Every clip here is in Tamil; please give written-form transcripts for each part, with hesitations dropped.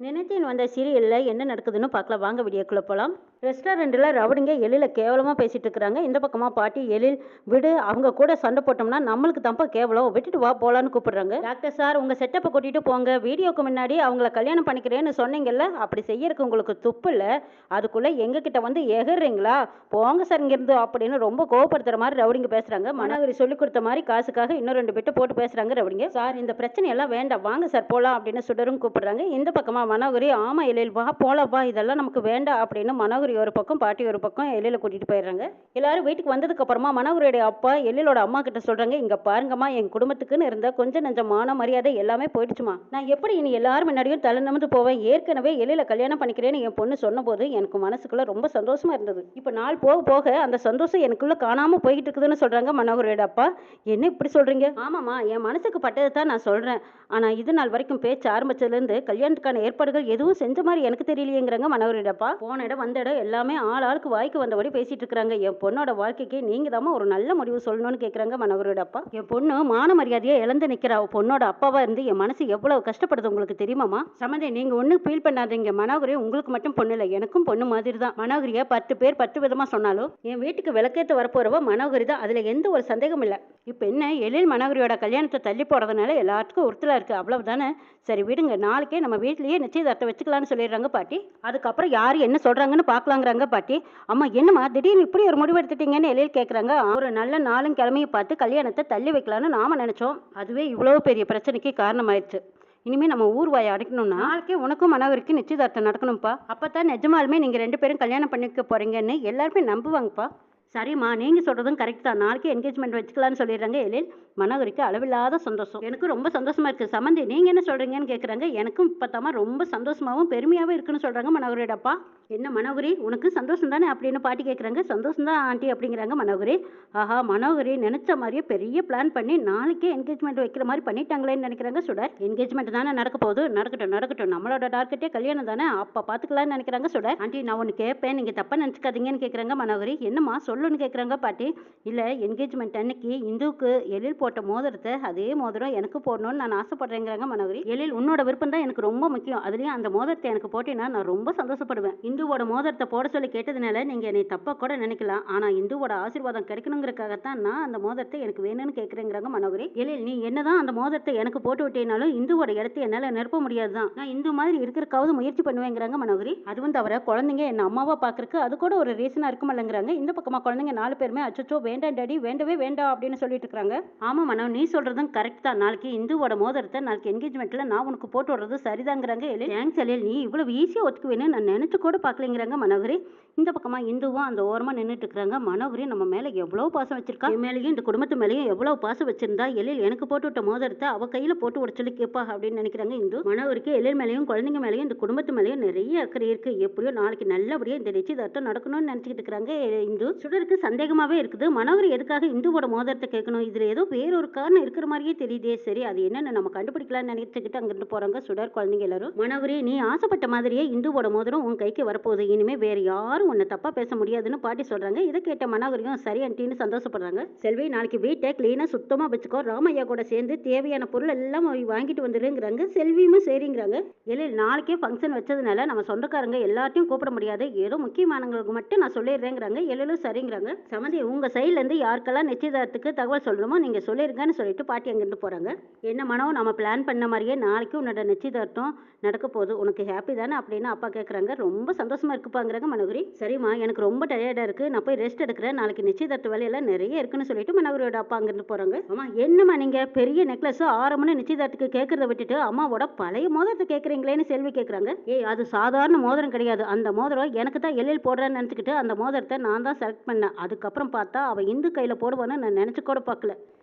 நினைத்தேன் வந்த சீரியலில் என்ன நடக்குதுன்னு பார்க்கலாம் வாங்க வீடியோக்குள்ளே போகலாம். ரெஸ்டாரண்ட்டில் ரவுடிங்க எழில கேவலமாக பேசிகிட்டு இருக்கிறாங்க. இந்த பக்கமாக பாட்டி எழில் விடு, அவங்க கூட சண்டை போட்டோம்னா நம்மளுக்கு தப்பா கேவலம், விட்டுட்டு வா போகலான்னு கூப்பிடுறாங்க. டாக்டர் சார் உங்கள் செட்டப்பை கூட்டிகிட்டு போங்க, வீடியோக்கு முன்னாடி அவங்கள கல்யாணம் பண்ணிக்கிறேன்னு சொன்னீங்கல்ல, அப்படி செய்யறதுக்கு உங்களுக்கு துப்பு இல்லை, அதுக்குள்ளே எங்ககிட்ட வந்து எகறீங்களா, போங்க சார் இங்கேருந்து அப்படின்னு ரொம்ப கோவப்படுத்துகிற மாதிரி ரவுடிங்க பேசுகிறாங்க. மனோகரி சொல்லி கொடுத்த மாதிரி காசுக்காக இன்னும் 2 பேட்டை போட்டு பேசுகிறாங்க ரவுடிங்க. சார் இந்த பிரச்சனையெல்லாம் வேண்டாம், வாங்க சார் போகலாம் அப்படின்னு சுடரும் கூப்பிடுறாங்க. இந்த பக்கமாக மனோகரி ஆமா எழில் வா போலாம் வா, இதெல்லாம் நமக்கு வேண்டாம் அப்படின்னு மனோகரி ஒரு பக்கம் பாட்டி ஒரு பக்கம் எழில கூட்டிட்டு போயிடுறாங்க. எல்லாரும் வீட்டுக்கு வந்ததுக்கு அப்புறமா மனோகரியோட அப்பா எழிலோட அம்மா கிட்ட சொல்றாங்க, இங்க பாருங்கம்மா, என் குடும்பத்துக்குன்னு இருந்த கொஞ்சம் நெஞ்ச மான மரியாதை எல்லாமே போயிடுச்சுமா, நான் எப்படி இனி எல்லாரும் முன்னாடியும் தலை நிமிர்ந்து போவேன், ஏற்கனவே எழில கல்யாணம் பண்ணிக்கிறேன்னு என் பொண்ணு சொன்ன போது எனக்கு மனசுக்குள்ள ரொம்ப சந்தோஷமா இருந்தது, இப்ப நாள் போக போக அந்த சந்தோஷம் எனக்குள்ள காணாம போய்கிட்டு இருக்குதுன்னு சொல்றாங்க மனோகரியோட அப்பா. என்ன இப்படி சொல்றீங்க? ஆமாம்மா, என் மனசுக்கு பட்டதை தான் நான் சொல்றேன், ஆனா இது நாள் வரைக்கும் பேச்சு ஆரம்பிச்சதுல இருந்து கல்யாணத்துக்கான ஏற்பாடுகள் எதுவும் செஞ்ச மாதிரி எனக்கு தெரியலையேங்கிறாங்க மனோகரிடப்பா. போன இடம் வந்த இடம் எல்லாமே ஆளுக்கு வாய்க்கு வந்தபடி பேசிட்டு இருக்காங்க. என் பொண்ணோட வாழ்க்கைக்கு நீங்க தான் ஒரு நல்ல முடிவு சொல்லணும்னு கேட்குறாங்க மனோகரிடப்பா. என் பொண்ணு மான மரியாதையை இழந்து நிற்கிறா, பொண்ணோட அப்பாவா இருந்து என் மனசு எவ்வளவு கஷ்டப்படுது உங்களுக்கு தெரியுமாமா? சமந்தி நீங்க ஒன்றும் ஃபீல் பண்ணாதீங்க, மனோகரி உங்களுக்கு மட்டும் பொண்ணு இல்லை, எனக்கும் பொண்ணு மாதிரி தான். மனோகரியை 10 பேர் 10 விதமா சொன்னாலும் என் வீட்டுக்கு விளக்கேற்ற வரப்போறவ மனோகரி தான், அதுல எந்த ஒரு சந்தேகம் இல்லை. இப்போ என்ன எழில் மனோகரியோட கல்யாணத்தை தள்ளி போறதுனால எல்லாத்துக்கும் உறுத்தலா இருக்கு, அவ்வளவுதானே? சரி விடுங்க, நாளைக்கே நம்ம வீட்லயே நிச்சயதார்த்தம் வச்சுக்கலாம்னு சொல்லிடுறாங்க பாட்டி. அதுக்கப்புறம் யாரு என்ன சொல்றாங்கன்னு பாக்கலாங்கிறாங்க பாட்டி. அம்மா என்னம்மா திடீர்னு இப்படி ஒரு முடிவு எடுத்துட்டீங்கன்னு எழில் கேட்குறாங்க. ஒரு நல்ல நாளும் கிழமையை பார்த்து கல்யாணத்தை தள்ளி வைக்கலான்னு நாம நினைச்சோம், அதுவே இவ்வளவு பெரிய பிரச்சனைக்கு காரணமாயிடுச்சு. இனிமே நம்ம ஊர் வாயை அடைக்கணும்னா நாளைக்கே உனக்கும் மனோகரிக்கும் நிச்சயதார்த்தம் நடக்கணும்ப்பா, அப்பதான் நிஜமாலுமே நீங்க 2 பேரும் கல்யாணம் பண்ணிக்க போறீங்கன்னு எல்லாருமே நம்புவாங்கப்பா. சரிம்மா, நீங்கள் சொல்கிறதும் கரெக்ட் தான், நாளைக்கு என்கேஜ்மெண்ட் வச்சுக்கலான்னு சொல்லிடுறாங்க எழில். மனோகரிக்கு அளவில்லாத சந்தோஷம். எனக்கு ரொம்ப சந்தோஷமா இருக்குது. சமந்தி நீங்கள் என்ன சொல்கிறீங்கன்னு கேட்குறாங்க. எனக்கும் இப்போ தான் ரொம்ப சந்தோஷமாகவும் பெருமையாகவும் இருக்குன்னு சொல்கிறாங்க மனோகரியோட அப்பா. என்ன மனோகரி உனக்கு சந்தோஷம் தானே அப்படின்னு பாட்டி கேட்குறாங்க. சந்தோஷம் தான் ஆண்டி அப்படிங்கிறாங்க மனோகரி. ஆஹா, மனோகரி நினச்ச மாதிரியே பெரிய பிளான் பண்ணி நாளைக்கே என்கேஜ்மெண்ட் வைக்கிற மாதிரி பண்ணிட்டாங்களேன்னு நினைக்கிறாங்க சுடர். என்கேஜ்மெண்ட் தானே நடக்க போகுது, நடக்கட்டும் நடக்கட்டும், நம்மளோட டார்கெட்டே கல்யாணம் தானே, அப்போ பார்த்துக்கலான்னு நினைக்கிறாங்க சுடர். ஆண்டி நான் ஒன்று கேட்பேன், நீங்கள் தப்பாக நினச்சிக்காதீங்கன்னு கேட்குறாங்க மனோகரி. என்னம்மா சொல்லுன்னு கேட்குறாங்க பாட்டி. இல்லை என்கேஜ்மெண்ட் அன்னைக்கு இந்துவுக்கு எழில் போட்ட மோதிரத்தை அதே மோதிரம் எனக்கு போடணும்னு நான் ஆசைப்படுறேங்கிறாங்க மனோகரி. எழில் உன்னோட விருப்பம் தான் எனக்கு ரொம்ப முக்கியம், அதுலேயும் அந்த மோதிரத்தை எனக்கு போட்டீங்கன்னா நான் ரொம்ப சந்தோஷப்படுவேன். இந்துவோட மோதிரத்தை போட சொல்லி கேட்டதுனால நீங்கள் என்னை தப்பாக கூட நினைக்கலாம், ஆனால் இந்துவோட ஆசீர்வாதம் கிடைக்கணுங்கிறக்காகத்தான் நான் அந்த மோதிரத்தை எனக்கு வேணும்னு கேட்குறேங்கிறாங்க மனோகரி. எழில் நீ என்னதான் அந்த மோதிரத்தை எனக்கு போட்டு விட்டேனாலும் இந்துவோட இடத்தை என்னால் நிரப்ப முடியாது தான், நான் இந்து மாதிரி இருக்கிறக்காவது முயற்சி பண்ணுவேங்கிறாங்க மனோகரி. அதுவும் தவிர குழந்தைங்க என்ன அம்மாவா பார்க்கறக்கு அது கூட ஒரு ரீசனாக இருக்குமல்லங்கிறாங்க. இந்த பக்கமாக குழந்தைங்க 4 பேருமே அச்சோ வேண்டாம் டாடி, வேண்டவே வேண்டாம் அப்படின்னு சொல்லிட்டு இருக்காங்க. ஆமா மனோ, நீ சொல்றதும் கரெக்ட் தான், நாளைக்கு இந்துவோட மோதிரத்தை நாளைக்கு என்கேஜ்மெண்ட்ல நான் உனக்கு போட்டு விடுறது சரிதாங்கிறாங்க எழில். தேங்க்ஸ் எழில், நீ இவ்வளவு ஈஸியா ஒத்துக்குவேன்னு நான் நினைச்சு கூட பார்க்கலங்கிறாங்க மனோகரி. இந்த பக்கமா இந்துவும் அந்த ஓரமா நின்றுட்டு இருக்கிறாங்க. மனோகரி நம்ம மேல எவ்வளவு பாசம் வச்சிருக்கா, என் மேலேயும் இந்த குடும்பத்து மேலேயும் எவ்வளவு பாசம் வச்சிருந்தா எழில் எனக்கு போட்டு விட்ட மோதிரத்தை அவ கையில போட்டு விட சொல்லி கேட்பா அப்படின்னு நினைக்கிறாங்க இந்து. மனோகரிக்கு எழில் மேலேயும் குழந்தைங்க மேலேயும் இந்த குடும்பத்து மேலேயும் நிறைய அக்கறை இருக்கு, எப்படியோ நாளைக்கு நல்லபடியா இந்த நிச்சயதார்த்தம் நடக்கணும்னு நினைச்சுக்கிட்டு இருக்கிறாங்க இந்து. சுடருக்கு சந்தேகமாவே இருக்குது, மனோகரி எதுக்காக இந்துவோட மோதிரத்தை கேட்கணும், இதுல ஏதோ வேறொரு காரணம் இருக்கிற மாதிரியே தெரியுதே. சரி அது என்னன்னு நம்ம கண்டுபிடிக்கலாம்னு நினைச்சுக்கிட்டு அங்கிட்டு போறாங்க சுடர் குழந்தைங்க எல்லாரும். மனோகரி நீ ஆசைப்பட்ட மாதிரியே இந்துவோட மோதிரம் உன் கைக்கு வரப்போகுது, இனிமே வேற யாரும் உன்னை தப்பா பேச முடியாதுன்னு பாட்டி சொல்றாங்க. இதை கேட்ட மனோகரியும் சரி ஆண்டின்னு சந்தோஷப்படுறாங்க. செல்வி நாளைக்கு வீட்டை கிளீனா சுத்தமா வச்சுக்கோ, ராமையா கூட சேர்ந்து தேவையான பொருள் எல்லாம் வாங்கிட்டு வந்துருங்கிறாங்க. செல்வியும் சரிங்கிறாங்க. எழில் நாளைக்கே ஃபங்க்ஷன் வச்சதுனால நம்ம சொந்தக்காரங்க எல்லாத்தையும் கூப்பிட முடியாது, ஏதோ முக்கியமானவங்களுக்கு மட்டும் நான் சொல்லிடுறேங்கிறாங்க. எழிலும் சரிங்கிறாங்க. சமந்தி உங்க சைட்ல இருந்து யாருக்கெல்லாம் நிச்சயதார்த்தத்துக்கு தகவல் சொல்லணுமோ நீங்க சொல்லிருங்கன்னு சொல்லிட்டு பாட்டி அங்கிருந்து போறாங்க. என்ன மனோ, நம்ம பிளான் பண்ண மாதிரியே நாளைக்கு உன்னோட நிச்சயதார்த்தம் நடக்க போகுது, உனக்கு ஹாப்பி தானே அப்படின்னு அப்பா கேட்குறாங்க. ரொம்ப சந்தோஷமா இருக்குப்பாங்கிறாங்க மனோகரி. சரிம்மா எனக்கு ரொம்ப டயர்டா இருக்கு, நான் போய் ரெஸ்ட் எடுக்கிறேன், நாளைக்கு நிச்சயதார்த்த வேலையெல்லாம் நிறைய இருக்குன்னு சொல்லிட்டு மனோகரியோட அப்பா அங்கிருந்து போறாங்க. அம்மா என்னம்மா நீங்க பெரிய நெக்லஸ் 6 மணி நிச்சயதார்த்துக்கு கேட்கறத விட்டுட்டு அம்மாவோட பழைய மோதிரத்தை கேட்குறீங்களேன்னு செல்வி கேட்குறாங்க. ஏய் அது சாதாரண மோதிரம் கிடையாது, அந்த மோதிரம் எனக்கு தான் எழில் போடுறேன்னு நினச்சிக்கிட்டு அந்த மோதிரத்தை நான் தான் செலக்ட் பண்ணேன், அதுக்கப்புறம் பார்த்தா அவள் இந்து கையில் போடுவான்னு நான் நினச்சி கூட பார்க்கல.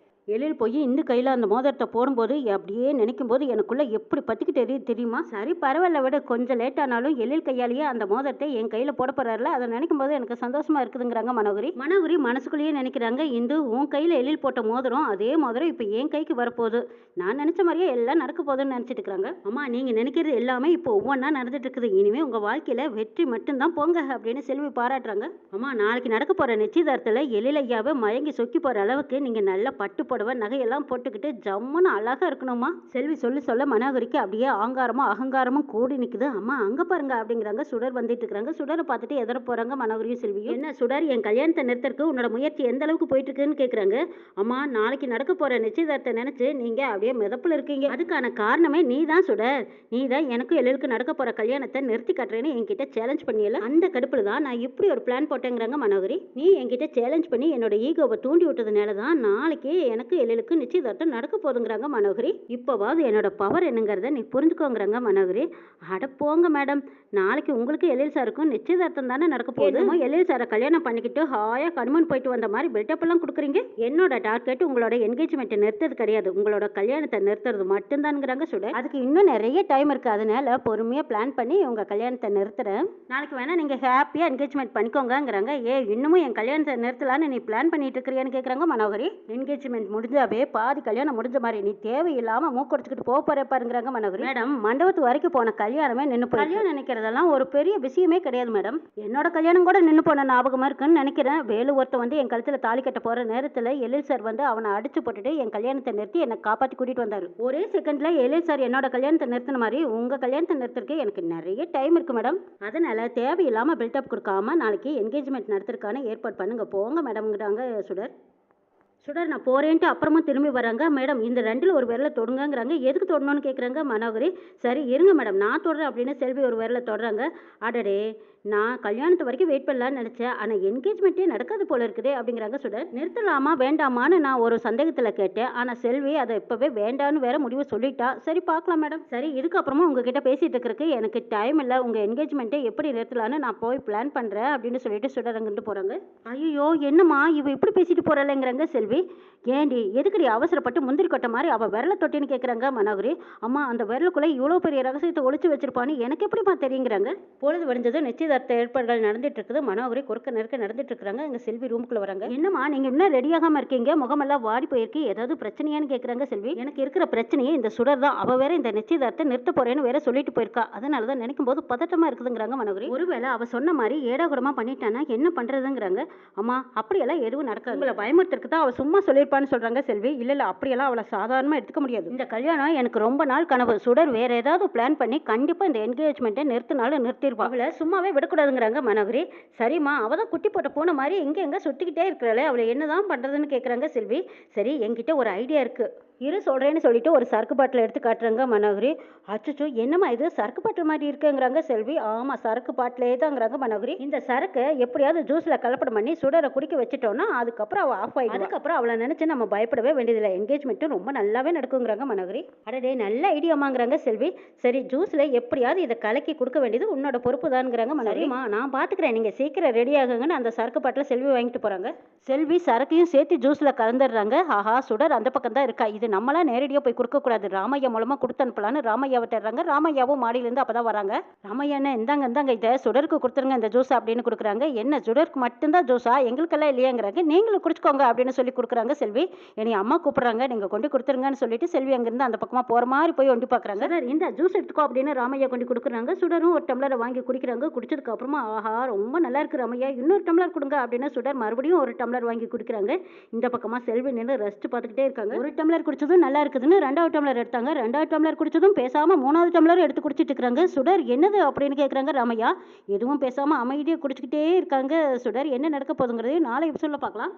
எழில் போய் இந்த கையில் அந்த மோதிரத்தை போடும்போது அப்படியே நினைக்கும் போது எனக்குள்ள எப்படி பற்றிக்கிட்டு தெரியுமா? சரி பரவாயில்ல விட, கொஞ்சம் லேட் ஆனாலும் எழில் கையாலேயே அந்த மோதிரத்தை என் கையில் போட போறாருல, அதை நினைக்கும் போது எனக்கு சந்தோஷமா இருக்குதுங்கிறாங்க மனோகரி. மனோகரி மனசுக்குள்ளேயே நினைக்கிறாங்க, இந்து உன் கையில் எழில் போட்ட மோதிரம் அதே மோதிரம் இப்போ என் கைக்கு வரப்போகுது, நான் நினைச்ச மாதிரியே எல்லாம் நடக்க போகுதுன்னு நினைச்சிட்டு இருக்காங்க. அம்மா நீங்க நினைக்கிறது எல்லாமே இப்போ ஒவ்வொன்றா நடந்துட்டு இருக்குது, இனிமே உங்க வாழ்க்கையில வெற்றி மட்டும்தான் போங்க அப்படின்னு செல்வி பாராட்டுறாங்க. அம்மா நாளைக்கு நடக்க போற நிச்சயதார்த்தத்தில் எழில் ஐயாவை மயங்கி சொக்கி போற அளவுக்கு நீங்க நல்லா பட்டு புடவை நகையெல்லாம் போட்டுக்கிட்டு ஜம்முன்னு அழகா இருக்கணுமா. செல்வி சொல்லி சொல்ல மனோகரிக்கு அப்படியே ஆங்காரமும் அகங்காரமும் கூடி நிக்குது. அம்மா அங்க பாருங்க அப்படிங்கிறாங்க. சுடர் வந்துட்டு இருக்காங்க. சுடரை பார்த்துட்டு எதிர போறாங்க மனோகரியும் செல்வியும். என்ன சுடர், என் கல்யாணத்தை நிறுத்தறதுக்கு உன்னோட முயற்சி எந்த அளவுக்கு போயிட்டு இருக்குன்னு கேக்குறாங்க. அம்மா, நாளைக்கு நடக்க போற நிச்சயதார்த்தத்தை நினைச்சு நீங்க அப்படியே மிதப்புல இருக்கீங்க. அதுக்கான காரணமே நீ தான் சுடர். நீ தான் எனக்கும் எழிலுக்கு நடக்க போற கல்யாணத்தை நிறுத்தி காட்டுறேன்னு என்கிட்ட சேலஞ்ச் பண்ணியல. அந்த கடுப்புல தான் நான் இப்படி ஒரு பிளான் போட்டேங்கிறாங்க மனோகரி. நீ என்கிட்ட சேலஞ்ச் பண்ணி என்னோட ஈகோவை தூண்டி விட்டதுனால தான் நாளைக்கு எனக்கு எழிலுக்கு நிச்சயதார்த்தம் நடக்க போதுங்கிறாங்க மனோகரி. இப்போவாவது என்னோட பவர் என்னங்கிறத நீ புரிஞ்சுக்கோங்கிறாங்க மனோகரி. அட போங்க மேடம், நாளைக்கு உங்களுக்கு எழில் சாருக்கும் நிச்சயதார்த்தம் தானே நடக்க போகுது. எழில் சாரை கல்யாணம் பண்ணிக்கிட்டு ஹாயா கனிமன் போயிட்டு வந்த மாதிரி பில்டப் எல்லாம் கொடுக்குறீங்க. என்னோட டார்கெட் உங்களோட என்கேஜ்மெண்ட்டை நிறுத்தது கிடையாது, உங்களோட கல்யாணத்தை நிறுத்துறது மட்டும்தான்ங்கிறாங்க சுடர். அதுக்கு இன்னும் நிறைய டைம் இருக்கு, அதனால பொறுமையா பிளான் பண்ணி உங்க கல்யாணத்தை நிறுத்துறேன். நாளைக்கு வேணா நீங்க ஹாப்பியா என்கேஜ்மெண்ட் பண்ணிக்கோங்கிறாங்க. இன்னமும் என் கல்யாணத்தை நிறுத்தலான்னு நீ பிளான் பண்ணிட்டு இருக்கிறியான்னு கேட்குறாங்க மனோகரி. என்கேஜ்மெண்ட் முடிஞ்சாவே பாதி கல்யாணம் முடிஞ்ச மாதிரி, நீ தேவையில்லாம மூக்கடிச்சுக்கிட்டு போக போற பாருங்கிறாங்க மனோகரி. மேடம், மண்டபத்து வரைக்கும் போன கல்யாணமே நின்று போய் கல்யாணம் நினைக்கிறதெல்லாம் ஒரு பெரிய விஷயமே கிடையாது மேடம். என்னோட கல்யாணம் கூட நின்று போன ஞாபகமா இருக்குன்னு நினைக்கிறேன். வேலு ஒருத்த வந்து என் கழுத்துல தாலி கட்ட போற நேரத்துல எழில் சார் வந்து அவனை அடிச்சு போட்டுட்டு என் கல்யாணத்தை நிறுத்தி என்னை காப்பாத்தி கூட்டிட்டு வந்தாரு. ஒரே செகண்ட்ல எழில் சார் என்னோட கல்யாணத்தை நிறுத்தின மாதிரி உங்க கல்யாணத்தை நிறுத்துறதுக்கு எனக்கு நிறைய டைம் இருக்கு மேடம். அதனால தேவையில்லாம பில்டப் கொடுக்காம நாளைக்கு என்கேஜ்மெண்ட் நடத்துறதுக்கான ஏற்பாடு பண்ணுங்க போங்க மேடம்ங்கிறாங்க சுடர். சுடர், நான் போறேன்ட்டு அப்புறமா திரும்பி வராங்க. மேடம், இந்த ரெண்டில் ஒரு விரலை தொடுங்கிறாங்க. எதுக்கு தொடணும்னு கேட்குறாங்க மனோகரி. சரி இருங்க மேடம், நான் தொடுறேன் அப்படின்னு செல்வி ஒரு விரலை தொடுறாங்க. அடடே, நான் கல்யாணத்து வரைக்கும் வெயிட் பண்ணலான்னு நினச்சேன், ஆனால் என்கேஜ்மெண்ட்டே நடக்காது போல இருக்குதே அப்படிங்கிறாங்க சுடர். நிறுத்தலாமா வேண்டாமான்னு நான் ஒரு சந்தேகத்தில் கேட்டேன், ஆனால் செல்வி அதை இப்போவே வேண்டான்னு வேற முடிவு சொல்லிட்டா. சரி பார்க்கலாம் மேடம். சரி, இதுக்கப்புறமா உங்ககிட்ட பேசிட்டு இருக்கிறதுக்கு எனக்கு டைம் இல்லை, உங்கள் என்கேஜ்மெண்ட்டை எப்படி நிறுத்தலான்னு நான் போய் பிளான் பண்ணுறேன் அப்படின்னு சொல்லிட்டு சுடர் அங்கிட்டு போகிறாங்க. ஐயோ என்னம்மா இவ இப்படி பேசிட்டு போகிறாளேங்கிறாங்க செல்வி. ஏண்டி எதுக்குடி அவசரப்பட்டு முந்திரி கொட்ட மாதிரி அவள் விரலை தொட்டின்னு கேட்குறாங்க மனோகரி. அம்மா, அந்த விரலுக்குள்ளே இவ்வளோ பெரிய ரகசியத்தை ஒழிச்சு வச்சிருப்பான்னு எனக்கு எப்படிமா தெரியுங்கிறாங்க. பொழுது வடிஞ்சதும் நிச்சயதார்த்த ஏற்பாடுகள் நடந்துட்டு இருக்குது. மனோகரி குறுக்க நெருக்க நடந்துட்டு இருக்காங்க. எங்க செல்வி ரூமுக்குள்ள வராங்க. என்னம்மா நீங்க இன்னும் ரெடியாகாம இருக்கீங்க, முகமெல்லாம் வாடி போயிருக்கு, ஏதாவது பிரச்சனையான்னு கேட்குறாங்க செல்வி. எனக்கு இருக்கிற பிரச்சனையே இந்த சுடர் தான். அவ வேற இந்த நிச்சயதார்த்தை நிறுத்த போறேன்னு வேற சொல்லிட்டு போயிருக்கா. அதனால தான் நினைக்கும் போது பதட்டமா இருக்குதுங்கிறாங்க மனோகரி. ஒருவேளை அவ சொன்ன மாதிரி ஏடாகுடமா பண்ணிட்டானா என்ன பண்றதுங்கிறாங்க. அம்மா, அப்படியெல்லாம் எதுவும் நடக்காது, உங்களை பயமுறுத்துறதுக்கு தான் அவ சும்மா சொல்லியிருப்பான்னு சொல்றாங்க செல்வி. இல்ல அப்படியெல்லாம் அவளை சாதாரணமா எடுத்துக்க முடியாது. இந்த கல்யாணம் எனக்கு ரொம்ப நாள் கனவு. சுடர் வேற ஏதாவது பிளான் பண்ணி கண்டிப்பா இந்த என்கேஜ்மெண்ட்டை நிறுத்தினாலும் நிறுத்திருப்பா. அவளை சும்மாவே விடக்கூடாதுங்கிறாங்க மனோகரி. சரிம்மா, அவதான் குட்டி போட்ட பூனை மாதிரி எங்க சுத்திக்கிட்டே இருக்கிறாளே, அவளை என்னதான் பண்றதுன்னு கேட்குறாங்க செல்வி. சரி, என்கிட்ட ஒரு ஐடியா இருக்கு, இரு சொல்கிறேன்னு சொல்லிட்டு ஒரு சரக்கு பாட்டில் எடுத்து காட்டுறாங்க மனோகரி. அச்சோ, என்னம்மா இது சரக்கு பாட்டில் மாதிரி இருக்குங்கிறாங்க செல்வி. ஆமாம், சரக்கு பாட்டிலே தாங்கிறாங்க மனோகரி. இந்த சரக்கு எப்படியாவது ஜூஸில் கலப்படம் பண்ணி சுடரை குடிக்க வச்சுட்டோம்னா அதுக்கப்புறம் அவள் ஆஃப் ஆகி, அதுக்கப்புறம் அவளை நினச்சி நம்ம பயப்படவே வேண்டியதில்லை, என்கேஜ்மெண்ட்டும் ரொம்ப நல்லாவே நடக்குங்கிறாங்க மனோகரி. அடடே, நல்ல ஐடியாமாங்கிறாங்க செல்வி. சரி, ஜூஸில் எப்படியாவது இதை கலக்கி கொடுக்க வேண்டியது உன்னோட பொறுப்பு தான்ங்கிறாங்க மனோகரிமா. நான் பார்த்துக்கிறேன், நீங்கள் சீக்கிரம் ரெடி ஆகுங்கன்னு அந்த சரக்கு பாட்டில் செல்வி வாங்கிட்டு போகிறாங்க. செல்வி சரக்கையும் சேர்த்து ஜூஸில் கலந்துடுறாங்க. ஆஹா, சுடர் அந்த பக்கம் தான் இருக்கா, இது நம்மளா நேரடியாக போய் கொடுக்கக்கூடாது, ராமையா மூலமாக கொடுத்து அனுப்பலான்னு ராமையாவை தேடுறாங்க. ராமையாவும் மாடியிலேருந்து அப்போ தான் வராங்க. ராமையாண்ணே, இந்தாங்க இதை சுடருக்கு கொடுத்துருங்க இந்த ஜூஸ் அப்படின்னு கொடுக்குறாங்க. என்ன சுடருக்கு மட்டும்தான் ஜூஸா, எங்களுக்கெல்லாம் இல்லையாங்கிறாங்க. நீங்களும் குடிச்சுக்கோங்க அப்படின்னு சொல்லி கொடுக்குறாங்க செல்வி. என்னை அம்மா கூப்பிட்றாங்க, நீங்கள் கொண்டு கொடுத்துருங்கன்னு சொல்லிட்டு செல்வி அங்கேருந்து அந்த பக்கமாக போகிற மாதிரி போய் ஒண்டி பார்க்குறாங்க. சார், இந்த ஜூஸ் எடுத்துக்கோ அப்படின்னு ராமையா கொண்டு கொடுக்குறாங்க. சுடரும் ஒரு டம்ளரை வாங்கி குடிக்கிறாங்க. குடிச்சதுக்கு அப்புறமா ஆஹா ரொம்ப நல்லா இருக்கு ராமையா, இன்னொரு டம்ளர் கொடுங்க அப்படின்னு சுடர் மறுபடியும் ஒரு டம்ளர் வாங்கி குடிக்கிறாங்க. இந்த பக்கமாக செல்வி நின்று ரெஸ்ட் பார்த்துக்கிட்டே இருக்காங்க. ஒரு டம்ளர் குடிச்சதும் நல்லா இருக்குதுன்னு ரெண்டாவது டம்ளர் எடுத்தாங்க. ரெண்டாவது டம்ளர் குடிச்சதும் பேசாம மூணாவது டம்ளர் எடுத்து குடிச்சிட்டு இருக்காங்க. சுடர், என்னது அப்படின்னு கேட்குறாங்க ராமையா. எதுவும் பேசாம அமைதியாக குடிச்சிக்கிட்டே இருக்காங்க சுடர். என்ன நடக்க போதுங்கிறதையும் நாளை எபிசோட்ல பார்க்கலாம்.